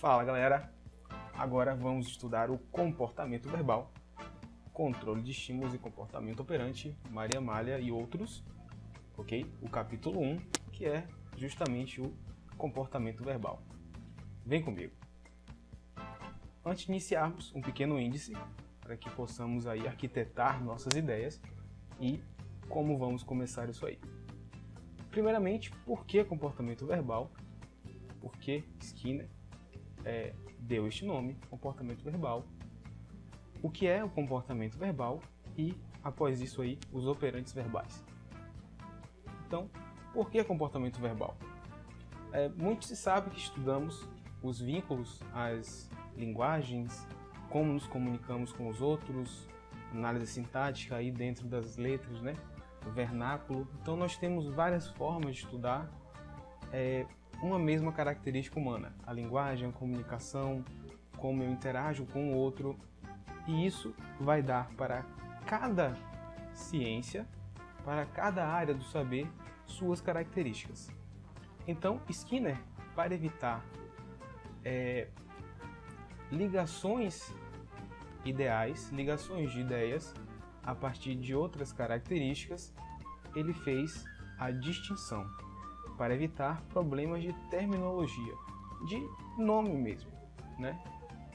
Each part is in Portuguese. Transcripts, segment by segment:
Fala galera, agora vamos estudar o comportamento verbal, controle de estímulos e comportamento operante, Maria Malha e outros, ok? O capítulo 1, que é justamente o comportamento verbal. Vem comigo. Antes de iniciarmos, um pequeno índice para que possamos aí arquitetar nossas ideias e como vamos começar isso aí. Primeiramente, por que comportamento verbal? Por que Skinner deu este nome, comportamento verbal? O que é o comportamento verbal e, após isso aí, os operantes verbais. Então, por que comportamento verbal? Muito se sabe que estudamos os vínculos, as linguagens, como nos comunicamos com os outros, análise sintática aí dentro das letras, né? O vernáculo. Então nós temos várias formas de estudar uma mesma característica humana, a linguagem, a comunicação, como eu interajo com o outro, e isso vai dar para cada ciência, para cada área do saber, suas características. Então Skinner, para evitar ligações ideais, ligações de ideias a partir de outras características, ele fez a distinção para evitar problemas de terminologia, de nome mesmo, né?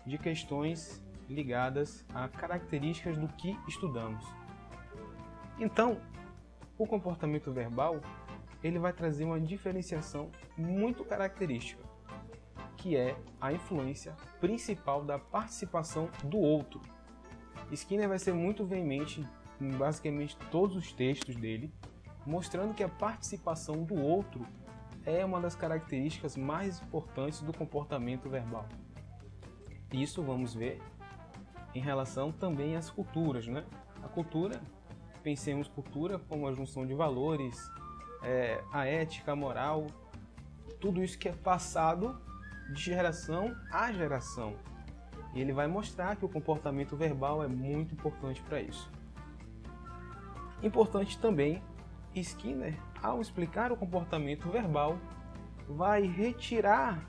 De questões ligadas a características do que estudamos. Então, o comportamento verbal ele vai trazer uma diferenciação muito característica, que é a influência principal da participação do outro. Skinner vai ser muito veemente em basicamente todos os textos dele, mostrando que a participação do outro é uma das características mais importantes do comportamento verbal. Isso vamos ver em relação também às culturas, né? A cultura, pensemos cultura como a junção de valores, a ética, a moral, tudo isso que é passado de geração a geração. E ele vai mostrar que o comportamento verbal é muito importante para isso. Importante também, Skinner, ao explicar o comportamento verbal, vai retirar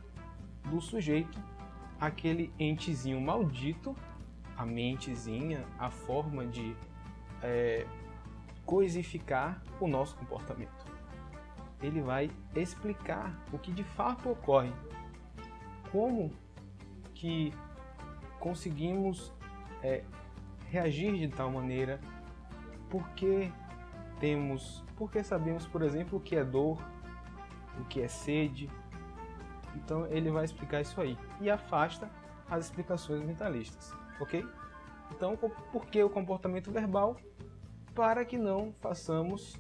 do sujeito aquele entezinho maldito, a mentezinha, a forma de coisificar o nosso comportamento. Ele vai explicar o que de fato ocorre, como que conseguimos reagir de tal maneira, porque sabemos, por exemplo, o que é dor, o que é sede. Então ele vai explicar isso aí e afasta as explicações mentalistas, ok? Então, por que o comportamento verbal? Para que não façamos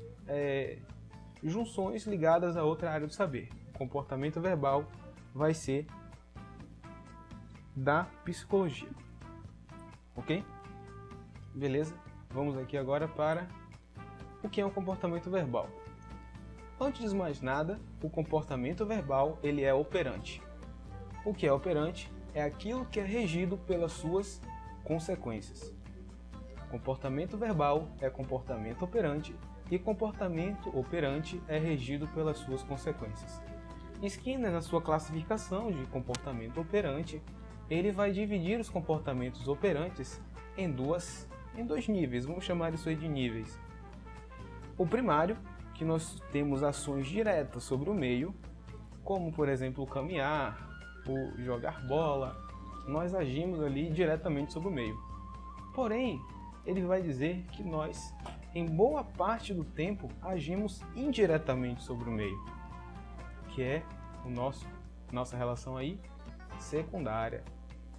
junções ligadas a outra área do saber. O comportamento verbal vai ser da psicologia, ok? Beleza? Vamos aqui agora para o que é um comportamento verbal. Antes de mais nada, o comportamento verbal ele é operante. O que é operante é aquilo que é regido pelas suas consequências. Comportamento verbal é comportamento operante e comportamento operante é regido pelas suas consequências. Skinner, na sua classificação de comportamento operante, ele vai dividir os comportamentos operantes em dois níveis, vamos chamar isso aí de níveis. O primário, que nós temos ações diretas sobre o meio, como por exemplo o caminhar, o jogar bola, nós agimos ali diretamente sobre o meio. Porém, ele vai dizer que nós, em boa parte do tempo, agimos indiretamente sobre o meio, que é nossa relação aí secundária.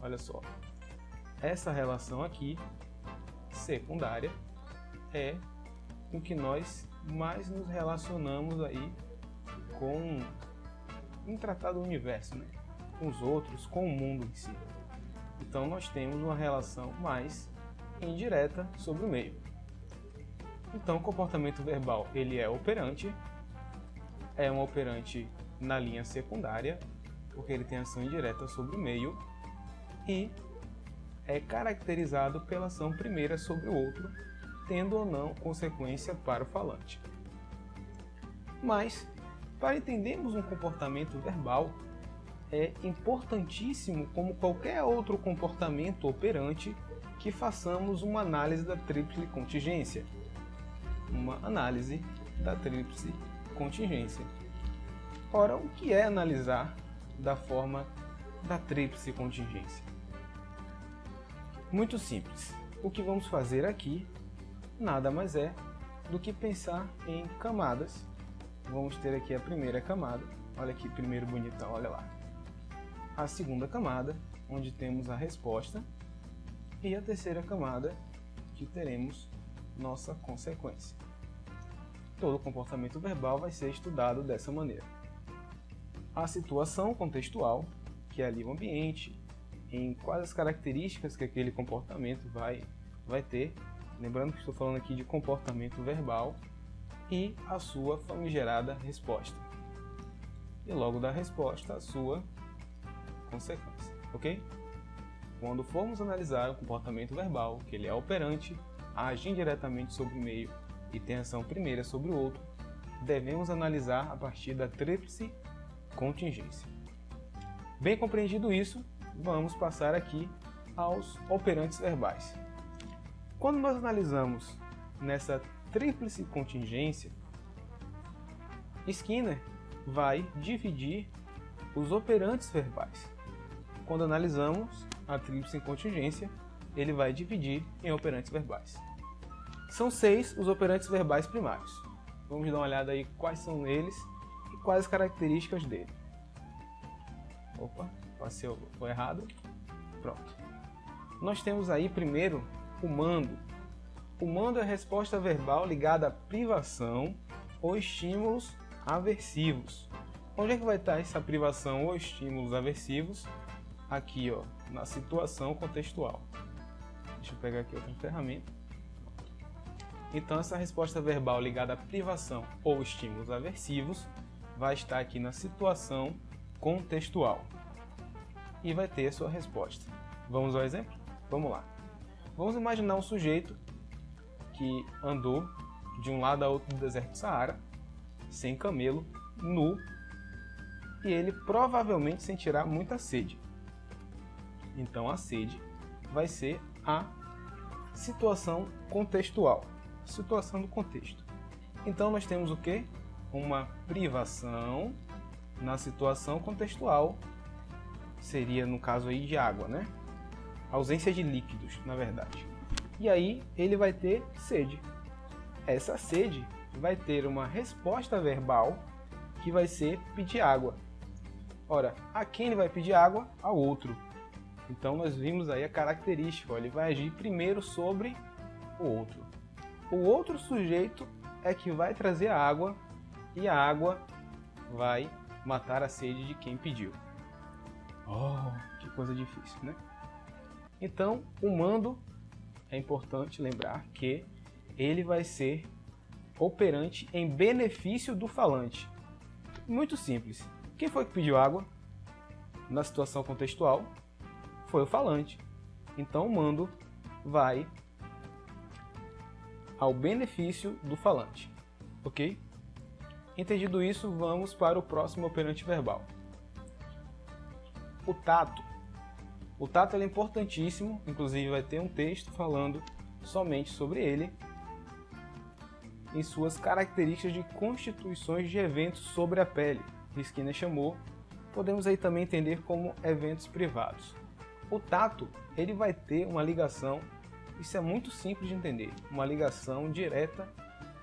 Olha só, essa relação aqui, secundária, é com que nós mais nos relacionamos aí com um tratado do universo, né? Com os outros, com o mundo em si. Então nós temos uma relação mais indireta sobre o meio. Então o comportamento verbal ele é operante, é um operante na linha secundária, porque ele tem ação indireta sobre o meio, e é caracterizado pela ação primeira sobre o outro, tendo ou não consequência para o falante. Mas, para entendermos um comportamento verbal, é importantíssimo, como qualquer outro comportamento operante, que façamos uma análise da tríplice contingência. Uma análise da tríplice contingência. Ora, o que é analisar da forma da tríplice contingência? Muito simples. O que vamos fazer aqui nada mais é do que pensar em camadas. Vamos ter aqui a primeira camada. Olha aqui, primeiro bonitão, olha lá. A segunda camada, onde temos a resposta. E a terceira camada, que teremos nossa consequência. Todo comportamento verbal vai ser estudado dessa maneira. A situação contextual, que é ali o ambiente, em quais as características que aquele comportamento vai ter. Lembrando que estou falando aqui de comportamento verbal. E a sua famigerada resposta. E logo da resposta, a sua consequência, ok? Quando formos analisar o comportamento verbal, que ele é operante, age indiretamente sobre o meio e tem ação primeira sobre o outro, devemos analisar a partir da tríplice contingência. Bem compreendido isso, vamos passar aqui aos operantes verbais. Quando nós analisamos nessa tríplice contingência, Skinner vai dividir os operantes verbais. Quando analisamos a tríplice contingência, ele vai dividir em operantes verbais. São 6 os operantes verbais primários. Vamos dar uma olhada aí quais são eles e quais as características dele. Opa, passei o errado. Pronto. Nós temos aí primeiro o mando. O mando é a resposta verbal ligada à privação ou estímulos aversivos. Onde é que vai estar essa privação ou estímulos aversivos? Aqui, ó, na situação contextual. Deixa eu pegar aqui outra ferramenta. Então, essa resposta verbal ligada à privação ou estímulos aversivos vai estar aqui na situação contextual. E vai ter a sua resposta. Vamos ao exemplo? Vamos lá. Vamos imaginar um sujeito que andou de um lado a outro do deserto do Saara, sem camelo, nu, e ele provavelmente sentirá muita sede. Então a sede vai ser a situação contextual, situação do contexto. Então nós temos o quê? Uma privação na situação contextual, seria no caso aí de água, né? Ausência de líquidos, na verdade. E aí ele vai ter sede. Essa sede vai ter uma resposta verbal que vai ser pedir água. Ora, a quem ele vai pedir água? Ao outro. Então nós vimos aí a característica, ó, ele vai agir primeiro sobre o outro. O outro sujeito é que vai trazer a água e a água vai matar a sede de quem pediu. Oh, que coisa difícil, né? Então, o mando, é importante lembrar que ele vai ser operante em benefício do falante. Muito simples. Quem foi que pediu água? Na situação contextual, foi o falante. Então, o mando vai ao benefício do falante. Ok? Entendido isso, vamos para o próximo operante verbal. O tato. O tato é importantíssimo, inclusive vai ter um texto falando somente sobre ele, em suas características de constituições de eventos sobre a pele, que Skinner chamou, podemos aí também entender como eventos privados. O tato, ele vai ter uma ligação, isso é muito simples de entender, uma ligação direta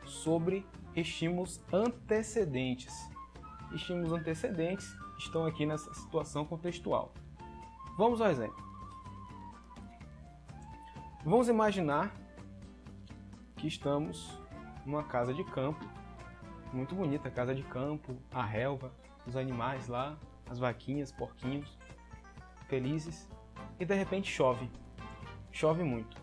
sobre estímulos antecedentes. Estímulos antecedentes estão aqui nessa situação contextual. Vamos ao exemplo. Vamos imaginar que estamos numa casa de campo, muito bonita, casa de campo, a relva, os animais lá, as vaquinhas, porquinhos, felizes, e de repente chove. Chove muito.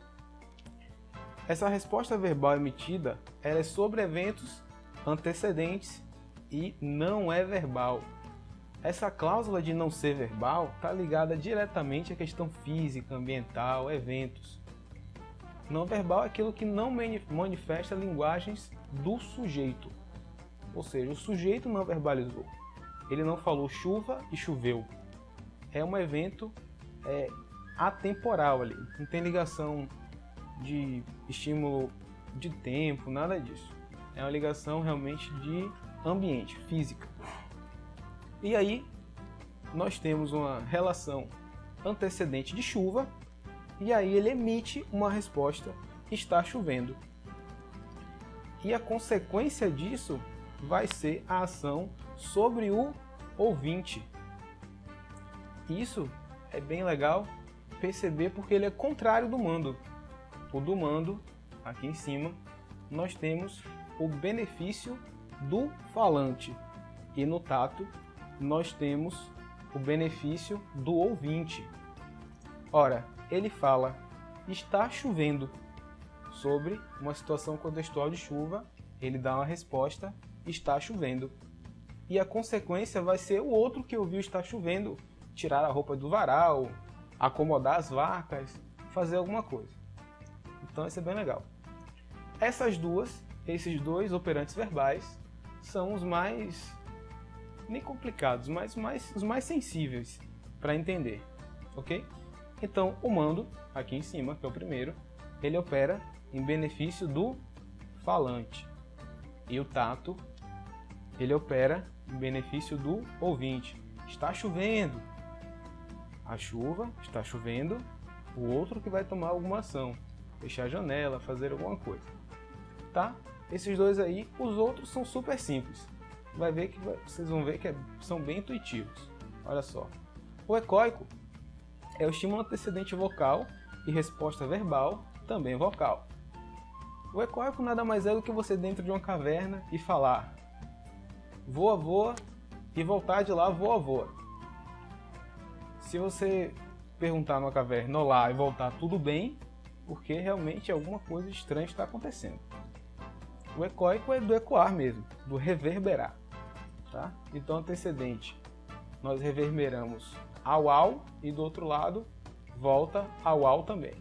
Essa resposta verbal emitida, ela é sobre eventos antecedentes e não é verbal. Essa cláusula de não ser verbal está ligada diretamente à questão física, ambiental, eventos. Não verbal é aquilo que não manifesta linguagens do sujeito. Ou seja, o sujeito não verbalizou. Ele não falou chuva e choveu. é um evento atemporal ali, não tem ligação de estímulo de tempo, nada disso. É uma ligação realmente de ambiente, física. E aí nós temos uma relação antecedente de chuva, e aí ele emite uma resposta: está chovendo. E a consequência disso vai ser a ação sobre o ouvinte. Isso é bem legal perceber porque ele é contrário do mando. O do mando, aqui em cima, nós temos o benefício do falante, e no tato nós temos o benefício do ouvinte. Ora, ele fala: está chovendo. Sobre uma situação contextual de chuva, ele dá uma resposta: está chovendo. E a consequência vai ser o outro que ouviu está chovendo tirar a roupa do varal, acomodar as vacas, fazer alguma coisa. Então isso é bem legal. Esses dois operantes verbais são os mais, nem complicados, mas os mais sensíveis para entender, ok? Então o mando, aqui em cima, que é o primeiro, ele opera em benefício do falante. E o tato, ele opera em benefício do ouvinte. Está chovendo. A chuva, está chovendo, o outro que vai tomar alguma ação, fechar a janela, fazer alguma coisa. Tá? Esses dois aí, os outros são super simples. Vocês vão ver que são bem intuitivos. Olha só. O ecoico é o estímulo antecedente vocal e resposta verbal, também vocal. O ecoico nada mais é do que você dentro de uma caverna e falar: voa, voa, e voltar de lá, voa, voa. Se você perguntar numa caverna olá e voltar tudo bem, porque realmente alguma coisa estranha está acontecendo. O ecoico é do ecoar mesmo, do reverberar. Tá? Então, antecedente, nós reverberamos au e do outro lado volta au também.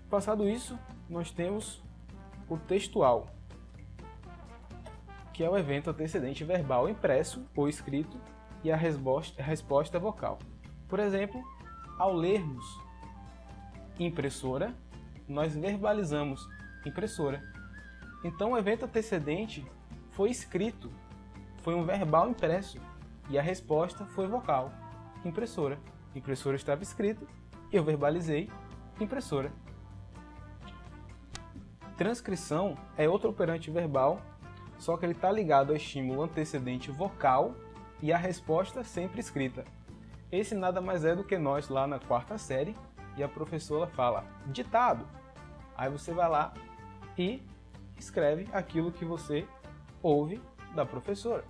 Passado isso, nós temos o textual, que é o evento antecedente verbal impresso ou escrito e a resposta vocal. Por exemplo, ao lermos impressora, nós verbalizamos impressora. Então o evento antecedente foi escrito, foi um verbal impresso, e a resposta foi vocal, impressora. Impressora estava escrito, eu verbalizei, impressora. Transcrição é outro operante verbal, só que ele está ligado ao estímulo antecedente vocal e a resposta sempre escrita. Esse nada mais é do que nós lá na quarta série, e a professora fala ditado. Aí você vai lá e escreve aquilo que você ouve da professora.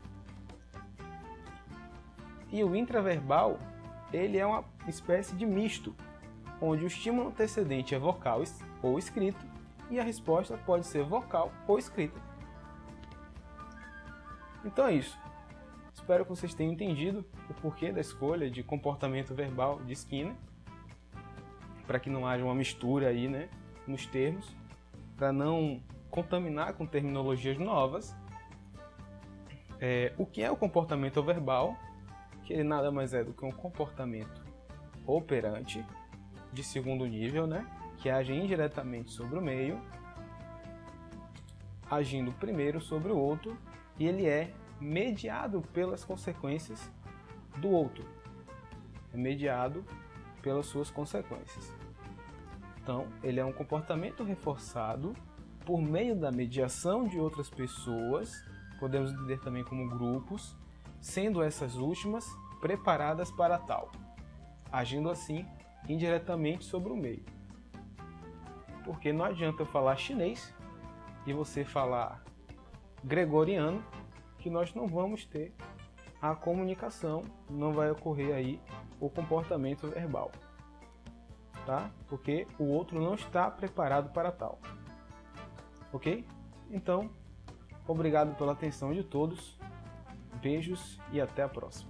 E o intraverbal, ele é uma espécie de misto, onde o estímulo antecedente é vocal ou escrito, e a resposta pode ser vocal ou escrita. Então é isso. Espero que vocês tenham entendido o porquê da escolha de comportamento verbal de Skinner, para que não haja uma mistura aí, né, nos termos, para não contaminar com terminologias novas. O que é o comportamento verbal? Que ele nada mais é do que um comportamento operante de segundo nível, né, que age indiretamente sobre o meio, agindo primeiro sobre o outro, e ele é mediado pelas consequências do outro. É mediado pelas suas consequências. Então, ele é um comportamento reforçado por meio da mediação de outras pessoas, podemos entender também como grupos, sendo essas últimas preparadas para tal, agindo assim indiretamente sobre o meio. Porque não adianta eu falar chinês e você falar gregoriano, que nós não vamos ter a comunicação, não vai ocorrer aí o comportamento verbal, tá? Porque o outro não está preparado para tal, ok? Então, obrigado pela atenção de todos, beijos e até a próxima.